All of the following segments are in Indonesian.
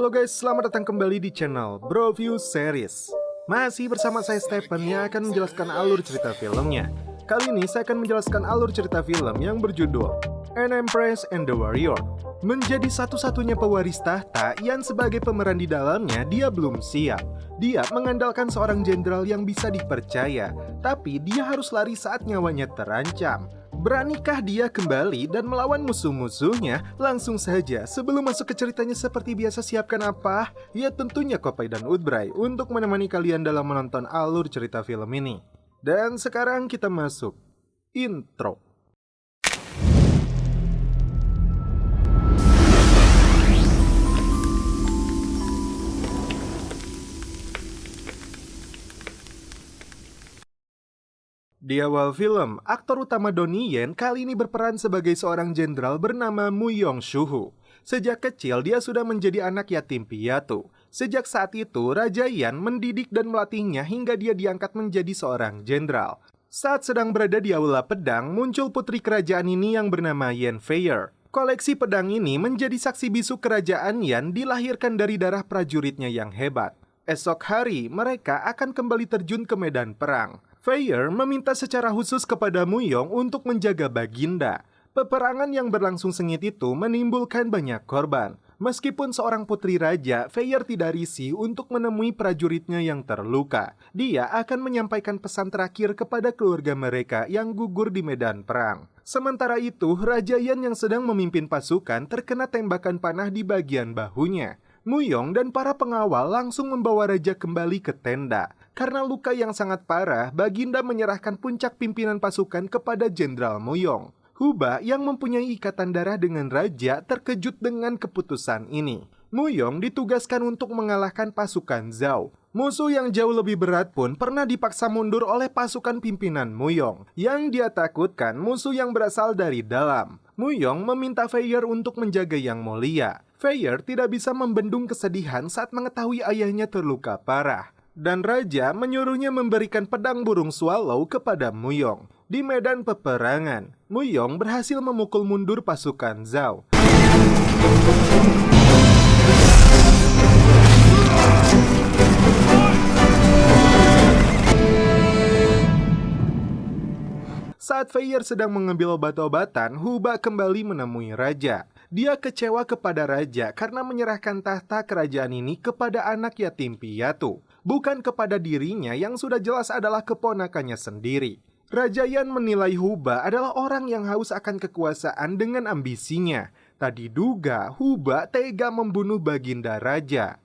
Halo guys, selamat datang kembali di channel Broview Series. Masih bersama saya Stephen yang akan menjelaskan alur cerita filmnya. Kali ini saya akan menjelaskan alur cerita film yang berjudul An Empress and the Warrior. Menjadi satu-satunya pewaris tahta yang sebagai pemeran di dalamnya dia belum siap. Dia mengandalkan seorang jenderal yang bisa dipercaya, tapi dia harus lari saat nyawanya terancam. Beranikah dia kembali dan melawan musuh-musuhnya? Langsung saja, sebelum masuk ke ceritanya seperti biasa, siapkan apa? Ya tentunya Kopai dan Udbray untuk menemani kalian dalam menonton alur cerita film ini. Dan sekarang kita masuk intro. Di awal film, aktor utama Donnie Yen kali ini berperan sebagai seorang jenderal bernama Mu Yong-shuhu. Sejak kecil dia sudah menjadi anak yatim piatu. Sejak saat itu, Raja Yan mendidik dan melatihnya hingga dia diangkat menjadi seorang jenderal. Saat sedang berada di aula pedang, muncul putri kerajaan ini yang bernama Yen Feier. Koleksi pedang ini menjadi saksi bisu kerajaan Yan dilahirkan dari darah prajuritnya yang hebat. Esok hari, mereka akan kembali terjun ke medan perang. Feier meminta secara khusus kepada Mu Yong untuk menjaga Baginda. Peperangan yang berlangsung sengit itu menimbulkan banyak korban. Meskipun seorang putri raja, Feier tidak risih untuk menemui prajuritnya yang terluka. Dia akan menyampaikan pesan terakhir kepada keluarga mereka yang gugur di medan perang. Sementara itu, Raja Yan yang sedang memimpin pasukan terkena tembakan panah di bagian bahunya. Mu Yong dan para pengawal langsung membawa raja kembali ke tenda. Karena luka yang sangat parah, Baginda menyerahkan puncak pimpinan pasukan kepada Jenderal Mu Yong. Huba yang mempunyai ikatan darah dengan raja terkejut dengan keputusan ini. Mu Yong ditugaskan untuk mengalahkan pasukan Zhao. Musuh yang jauh lebih berat pun pernah dipaksa mundur oleh pasukan pimpinan Mu Yong. Yang dia takutkan musuh yang berasal dari dalam. Mu Yong meminta Feier untuk menjaga Yang Mulia. Feier tidak bisa membendung kesedihan saat mengetahui ayahnya terluka parah. Dan raja menyuruhnya memberikan pedang burung swallow kepada Mu Yong. Di medan peperangan, Mu Yong berhasil memukul mundur pasukan Zhao. Saat Feier sedang mengambil obat-obatan, Huba kembali menemui raja. Dia kecewa kepada raja karena menyerahkan tahta kerajaan ini kepada anak yatim piatu, bukan kepada dirinya yang sudah jelas adalah keponakannya sendiri. Raja Yan menilai Huba adalah orang yang haus akan kekuasaan dengan ambisinya. Tak diduga, Huba tega membunuh Baginda Raja.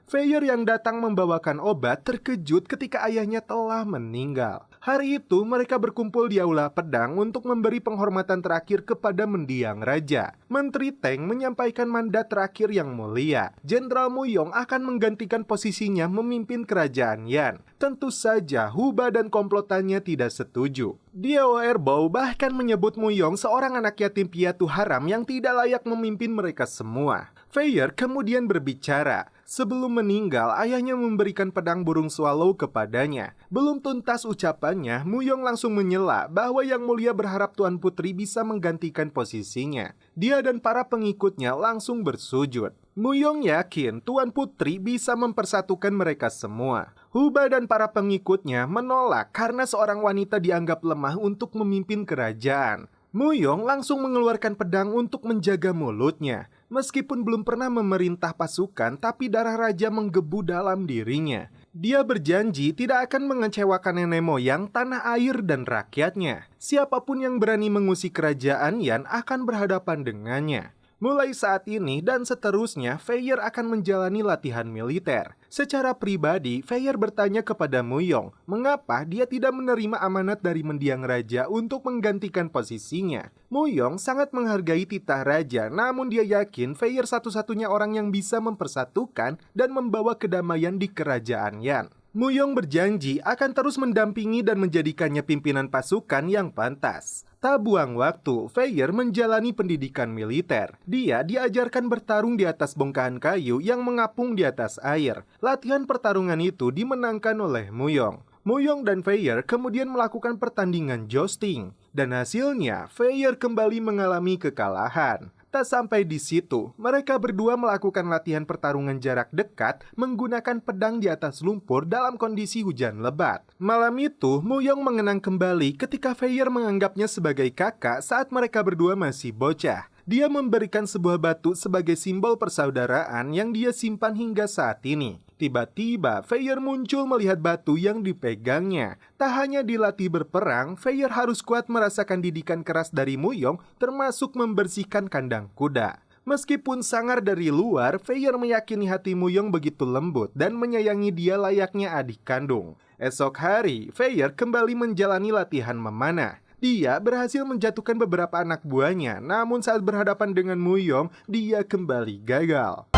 Feier yang datang membawakan obat terkejut ketika ayahnya telah meninggal. Hari itu mereka berkumpul di aula pedang untuk memberi penghormatan terakhir kepada mendiang raja. Menteri Teng menyampaikan mandat terakhir yang mulia. Jenderal Mu Yong akan menggantikan posisinya memimpin kerajaan Yan. Tentu saja Huba dan komplotannya tidak setuju. Diao Erbao bahkan menyebut Mu Yong seorang anak yatim piatu haram yang tidak layak memimpin mereka semua. Feier kemudian berbicara. Sebelum meninggal, ayahnya memberikan pedang burung swallow kepadanya. Belum tuntas ucapannya, Mu Yong langsung menyela bahwa Yang Mulia berharap Tuan Putri bisa menggantikan posisinya. Dia dan para pengikutnya langsung bersujud. Mu Yong yakin Tuan Putri bisa mempersatukan mereka semua. Huba dan para pengikutnya menolak karena seorang wanita dianggap lemah untuk memimpin kerajaan. Mu Yong langsung mengeluarkan pedang untuk menjaga mulutnya. Meskipun belum pernah memerintah pasukan, tapi darah raja menggebu dalam dirinya. Dia berjanji tidak akan mengecewakan nenek moyang, tanah air, dan rakyatnya. Siapapun yang berani mengusik kerajaan Yan akan berhadapan dengannya. Mulai saat ini dan seterusnya, Feier akan menjalani latihan militer. Secara pribadi, Feier bertanya kepada Mu Yong, mengapa dia tidak menerima amanat dari mendiang raja untuk menggantikan posisinya. Mu Yong sangat menghargai titah raja, namun dia yakin Feier satu-satunya orang yang bisa mempersatukan dan membawa kedamaian di kerajaan Yan. Mu Yong berjanji akan terus mendampingi dan menjadikannya pimpinan pasukan yang pantas. Tak buang waktu, Feier menjalani pendidikan militer. Dia diajarkan bertarung di atas bongkahan kayu yang mengapung di atas air. Latihan pertarungan itu dimenangkan oleh Mu Yong. Muyong dan Feier kemudian melakukan pertandingan jousting, dan hasilnya Feier kembali mengalami kekalahan. Tak sampai di situ, mereka berdua melakukan latihan pertarungan jarak dekat menggunakan pedang di atas lumpur dalam kondisi hujan lebat. Malam itu, Muyong mengenang kembali ketika Feier menganggapnya sebagai kakak saat mereka berdua masih bocah. Dia memberikan sebuah batu sebagai simbol persaudaraan yang dia simpan hingga saat ini. Tiba-tiba, Feier muncul melihat batu yang dipegangnya. Tak hanya dilatih berperang, Feier harus kuat merasakan didikan keras dari Muyong, termasuk membersihkan kandang kuda. Meskipun sangar dari luar, Feier meyakini hati Muyong begitu lembut dan menyayangi dia layaknya adik kandung. Esok hari, Feier kembali menjalani latihan memanah. Dia berhasil menjatuhkan beberapa anak buahnya, namun saat berhadapan dengan Muyong, dia kembali gagal.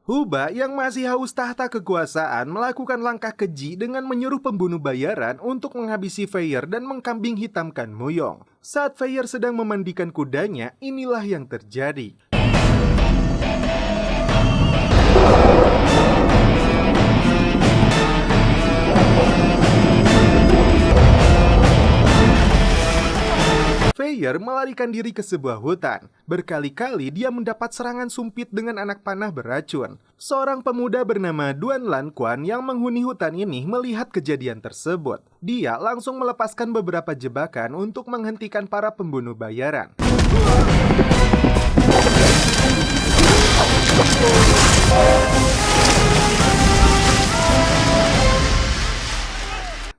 Huba yang masih haus tahta kekuasaan melakukan langkah keji dengan menyuruh pembunuh bayaran untuk menghabisi Feier dan mengkambing hitamkan Muyong. Saat Feier sedang memandikan kudanya, inilah yang terjadi. Feier melarikan diri ke sebuah hutan. Berkali-kali dia mendapat serangan sumpit dengan anak panah beracun. Seorang pemuda bernama Duan Lan Quan yang menghuni hutan ini melihat kejadian tersebut. Dia langsung melepaskan beberapa jebakan untuk menghentikan para pembunuh bayaran.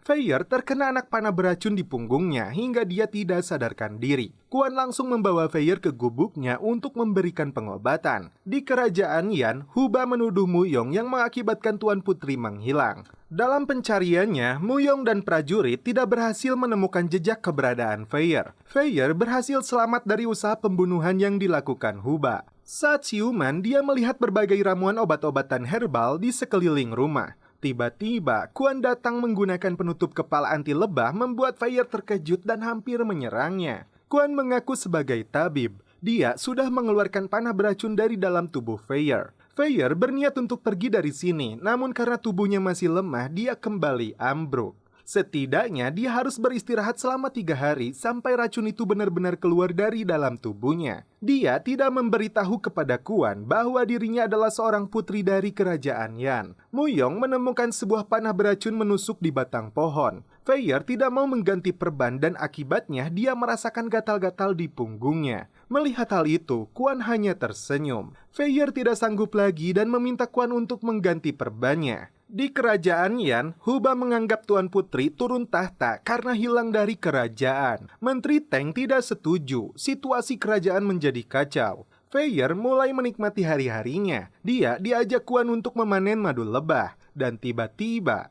Feier terkena anak panah beracun di punggungnya hingga dia tidak sadarkan diri. Quan langsung membawa Feier ke gubuknya untuk memberikan pengobatan. Di kerajaan Yan, Huba menuduh Muyong yang mengakibatkan Tuan Putri menghilang. Dalam pencariannya, Muyong dan prajurit tidak berhasil menemukan jejak keberadaan Feier. Feier berhasil selamat dari usaha pembunuhan yang dilakukan Huba. Saat siuman, dia melihat berbagai ramuan obat-obatan herbal di sekeliling rumah. Tiba-tiba, Quan datang menggunakan penutup kepala anti lebah membuat Feier terkejut dan hampir menyerangnya. Quan mengaku sebagai tabib. Dia sudah mengeluarkan panah beracun dari dalam tubuh Feier. Feier berniat untuk pergi dari sini, namun karena tubuhnya masih lemah, dia kembali ambruk. Setidaknya dia harus beristirahat selama 3 hari sampai racun itu benar-benar keluar dari dalam tubuhnya. Dia tidak memberitahu kepada Quan bahwa dirinya adalah seorang putri dari kerajaan Yan. Muyong menemukan sebuah panah beracun menusuk di batang pohon. Feier tidak mau mengganti perban dan akibatnya dia merasakan gatal-gatal di punggungnya. Melihat hal itu, Quan hanya tersenyum. Feier tidak sanggup lagi dan meminta Quan untuk mengganti perbannya. Di kerajaan Yan, Huba menganggap Tuan Putri turun tahta karena hilang dari kerajaan. Menteri Teng tidak setuju, situasi kerajaan menjadi kacau. Feier mulai menikmati hari-harinya. Dia diajak Quan untuk memanen madu lebah. Dan tiba-tiba...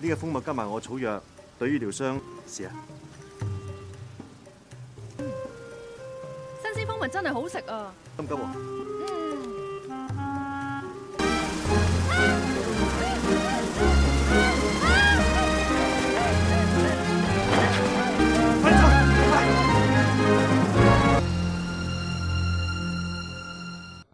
呢個蜂蜜加埋我草藥，對於療傷試下。新鮮蜂蜜真係好食啊！急唔急喎？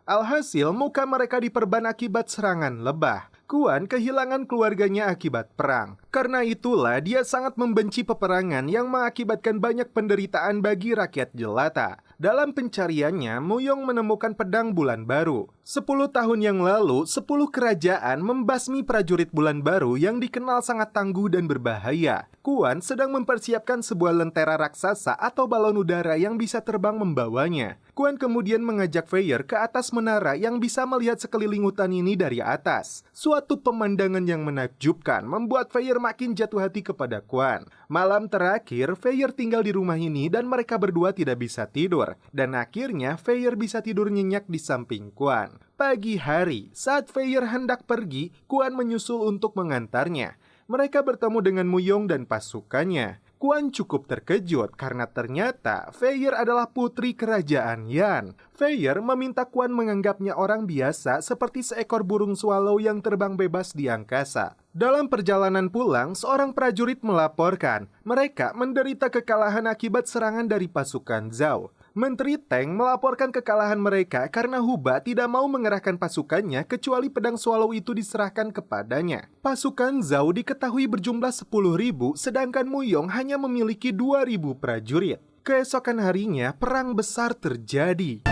Alhasil, muka mereka diperban akibat serangan lebah. Quan kehilangan keluarganya akibat perang. Karena itulah dia sangat membenci peperangan yang mengakibatkan banyak penderitaan bagi rakyat jelata. Dalam pencariannya, Muyong menemukan pedang bulan baru. 10 tahun yang lalu, 10 kerajaan membasmi prajurit bulan baru yang dikenal sangat tangguh dan berbahaya. Quan sedang mempersiapkan sebuah lentera raksasa atau balon udara yang bisa terbang membawanya. Quan kemudian mengajak Feier ke atas menara yang bisa melihat sekeliling hutan ini dari atas. Suatu pemandangan yang menakjubkan membuat Feier makin jatuh hati kepada Quan. Malam terakhir, Feier tinggal di rumah ini dan mereka berdua tidak bisa tidur. Dan akhirnya Feier bisa tidur nyenyak di samping Quan. Pagi hari, saat Feier hendak pergi, Quan menyusul untuk mengantarnya. Mereka bertemu dengan Muyong dan pasukannya. Quan cukup terkejut karena ternyata Feier adalah putri kerajaan Yan. Feier meminta Quan menganggapnya orang biasa seperti seekor burung swallow yang terbang bebas di angkasa. Dalam perjalanan pulang, seorang prajurit melaporkan mereka menderita kekalahan akibat serangan dari pasukan Zhao. Menteri Teng melaporkan kekalahan mereka karena Huba tidak mau mengerahkan pasukannya kecuali pedang Swallow itu diserahkan kepadanya. Pasukan Zhao diketahui berjumlah 10.000, sedangkan Muyong hanya memiliki 2.000 prajurit. Keesokan harinya, perang besar terjadi.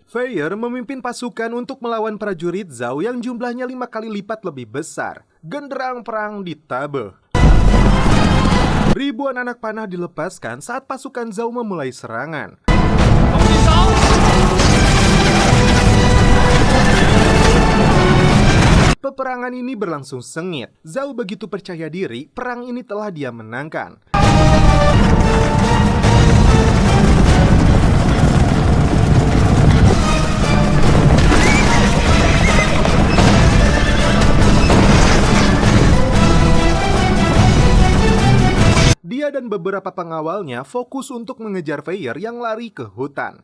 Feier memimpin pasukan untuk melawan prajurit Zhao yang jumlahnya 5 kali lipat lebih besar. Genderang perang ditabeh. Ribuan anak panah dilepaskan saat pasukan Zhao memulai serangan. Peperangan ini berlangsung sengit. Zhao begitu percaya diri, perang ini telah dia menangkan. Dia dan beberapa pengawalnya fokus untuk mengejar Feier yang lari ke hutan.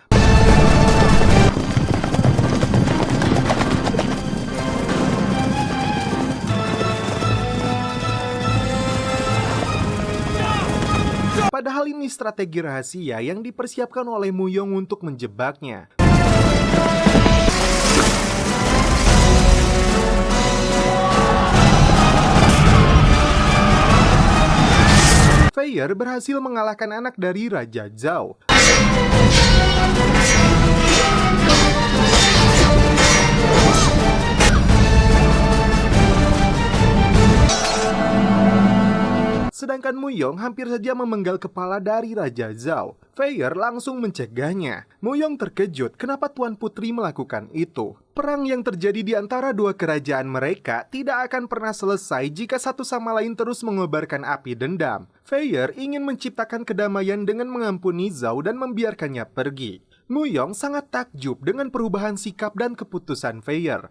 Padahal ini strategi rahasia yang dipersiapkan oleh Muyong untuk menjebaknya. Feier berhasil mengalahkan anak dari Raja Zhao. Sedangkan Muyong hampir saja memenggal kepala dari Raja Zhao. Feier langsung mencegahnya. Muyong terkejut kenapa Tuan Putri melakukan itu. Perang yang terjadi di antara dua kerajaan mereka tidak akan pernah selesai jika satu sama lain terus mengobarkan api dendam. Feier ingin menciptakan kedamaian dengan mengampuni Zhao dan membiarkannya pergi. Muyong sangat takjub dengan perubahan sikap dan keputusan Feier.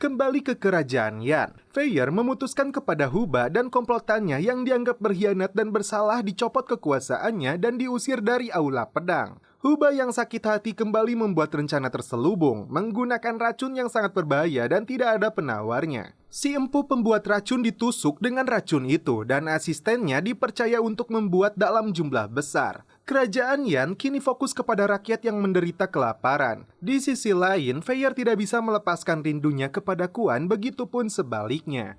Kembali ke kerajaan Yan, Feier memutuskan kepada Huba dan komplotannya yang dianggap berkhianat dan bersalah dicopot kekuasaannya dan diusir dari aula pedang. Huba yang sakit hati kembali membuat rencana terselubung, menggunakan racun yang sangat berbahaya dan tidak ada penawarnya. Si empu pembuat racun ditusuk dengan racun itu dan asistennya dipercaya untuk membuat dalam jumlah besar. Kerajaan Yan kini fokus kepada rakyat yang menderita kelaparan. Di sisi lain, Feier tidak bisa melepaskan rindunya kepada Kuan, begitupun sebaliknya.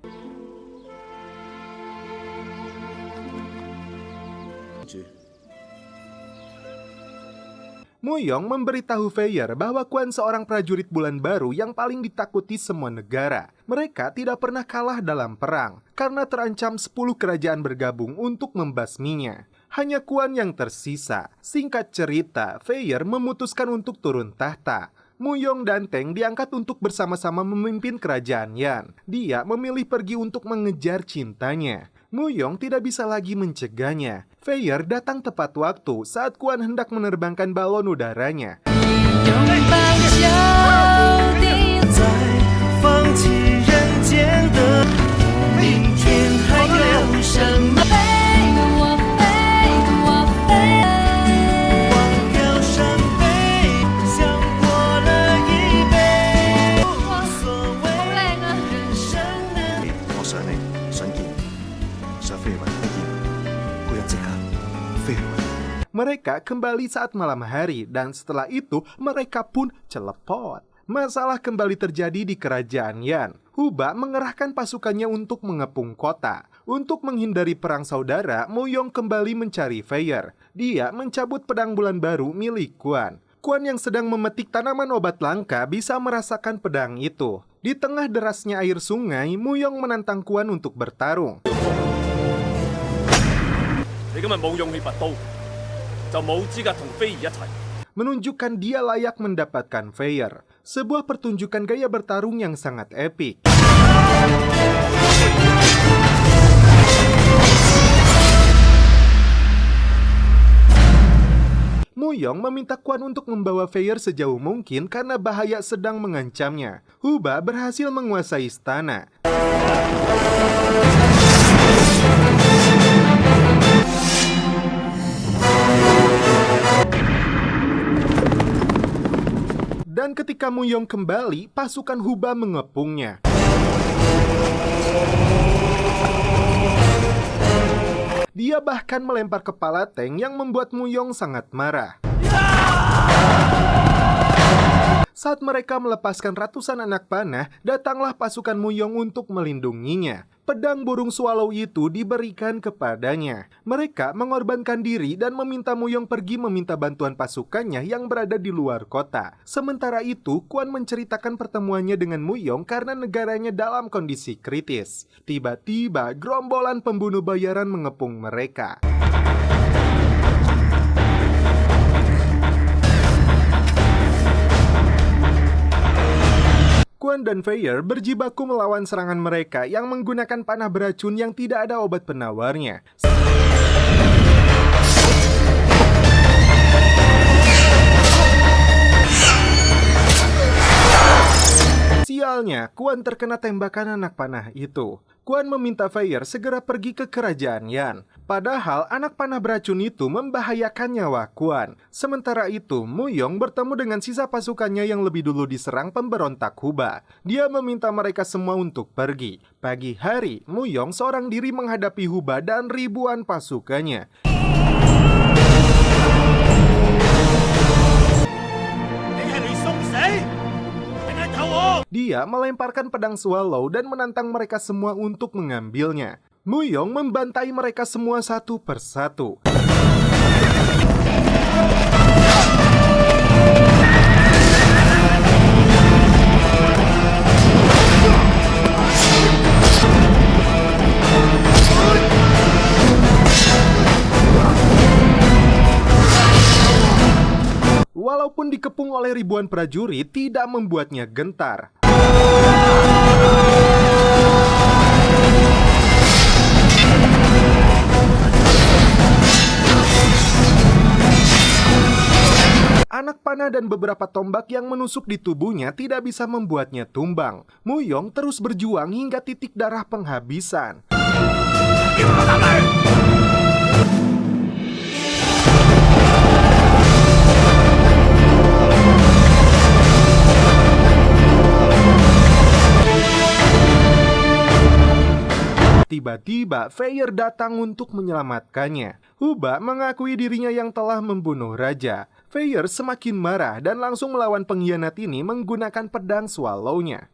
Muyong memberitahu Feier bahwa Kuan seorang prajurit bulan baru yang paling ditakuti semua negara. Mereka tidak pernah kalah dalam perang, karena terancam 10 kerajaan bergabung untuk membasminya. Hanya Kuan yang tersisa. Singkat cerita, Feier memutuskan untuk turun tahta. Muyong dan Teng diangkat untuk bersama-sama memimpin kerajaan Yan. Dia memilih pergi untuk mengejar cintanya. Muyong tidak bisa lagi mencegahnya. Feier datang tepat waktu saat Kuan hendak menerbangkan balon udaranya. Mereka kembali saat malam hari dan setelah itu mereka pun celepot. Masalah kembali terjadi di kerajaan Yan. Huba mengerahkan pasukannya untuk mengepung kota. Untuk menghindari perang saudara, Muyong kembali mencari Feier. Dia mencabut pedang bulan baru milik Kuan. Kuan yang sedang memetik tanaman obat langka bisa merasakan pedang itu. Di tengah derasnya air sungai, Muyong menantang Kuan untuk bertarung. Menunjukkan dia layak mendapatkan Feier. Sebuah pertunjukan gaya bertarung yang sangat epik. Muyong meminta Kwon untuk membawa Feier sejauh mungkin karena bahaya sedang mengancamnya. Huba berhasil menguasai istana. Dan ketika Muyong kembali, pasukan Huba mengepungnya. Dia bahkan melempar kepala tank yang membuat Muyong sangat marah. Saat mereka melepaskan ratusan anak panah, datanglah pasukan Muyong untuk melindunginya. Pedang burung swallow itu diberikan kepadanya. Mereka mengorbankan diri dan meminta Muyong pergi meminta bantuan pasukannya yang berada di luar kota. Sementara itu, Kwon menceritakan pertemuannya dengan Muyong karena negaranya dalam kondisi kritis. Tiba-tiba, gerombolan pembunuh bayaran mengepung mereka. Kwon dan Feier berjibaku melawan serangan mereka yang menggunakan panah beracun yang tidak ada obat penawarnya. Sialnya, Kwon terkena tembakan anak panah itu. Kwon meminta Feier segera pergi ke kerajaan Yan. Padahal anak panah beracun itu membahayakan nyawa Kwon. Sementara itu, Muyong bertemu dengan sisa pasukannya yang lebih dulu diserang pemberontak Huba. Dia meminta mereka semua untuk pergi. Pagi hari, Muyong seorang diri menghadapi Huba dan ribuan pasukannya. Dia melemparkan pedang swallow dan menantang mereka semua untuk mengambilnya. Muyong membantai mereka semua satu persatu. Walaupun dikepung oleh ribuan prajurit, tidak membuatnya gentar. Anak panah dan beberapa tombak yang menusuk di tubuhnya tidak bisa membuatnya tumbang. Muyong terus berjuang hingga titik darah penghabisan. Tiba-tiba, Feier datang untuk menyelamatkannya. Huba mengakui dirinya yang telah membunuh raja. Feier semakin marah dan langsung melawan pengkhianat ini menggunakan pedang swallow-nya.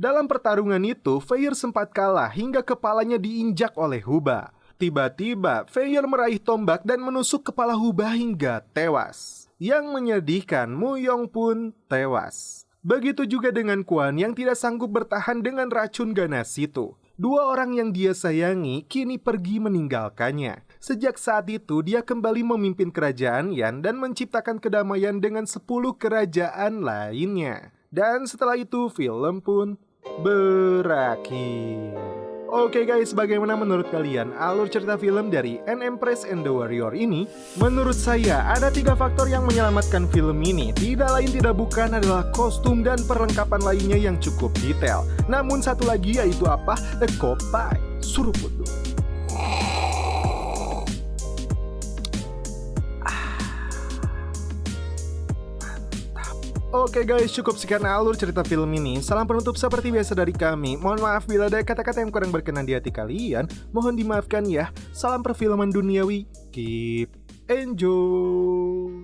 Dalam pertarungan itu, Feier sempat kalah hingga kepalanya diinjak oleh Huba. Tiba-tiba, Feier meraih tombak dan menusuk kepala Huba hingga tewas. Yang menyedihkan, Muyong pun tewas. Begitu juga dengan Kwon yang tidak sanggup bertahan dengan racun ganas itu. Dua orang yang dia sayangi kini pergi meninggalkannya. Sejak saat itu dia kembali memimpin kerajaan Yan dan menciptakan kedamaian dengan 10 kerajaan lainnya. Dan setelah itu film pun berakhir. Oke guys, bagaimana menurut kalian alur cerita film dari An Empress and the Warrior ini? Menurut saya ada 3 faktor yang menyelamatkan film ini. Tidak lain tidak bukan adalah kostum dan perlengkapan lainnya yang cukup detail. Namun satu lagi yaitu apa? Kopai suruput. Oke guys, cukup sekian alur cerita film ini. Salam penutup seperti biasa dari kami. Mohon maaf bila ada kata-kata yang kurang berkenan di hati kalian. Mohon dimaafkan ya. Salam perfilman duniawi. Keep enjoy.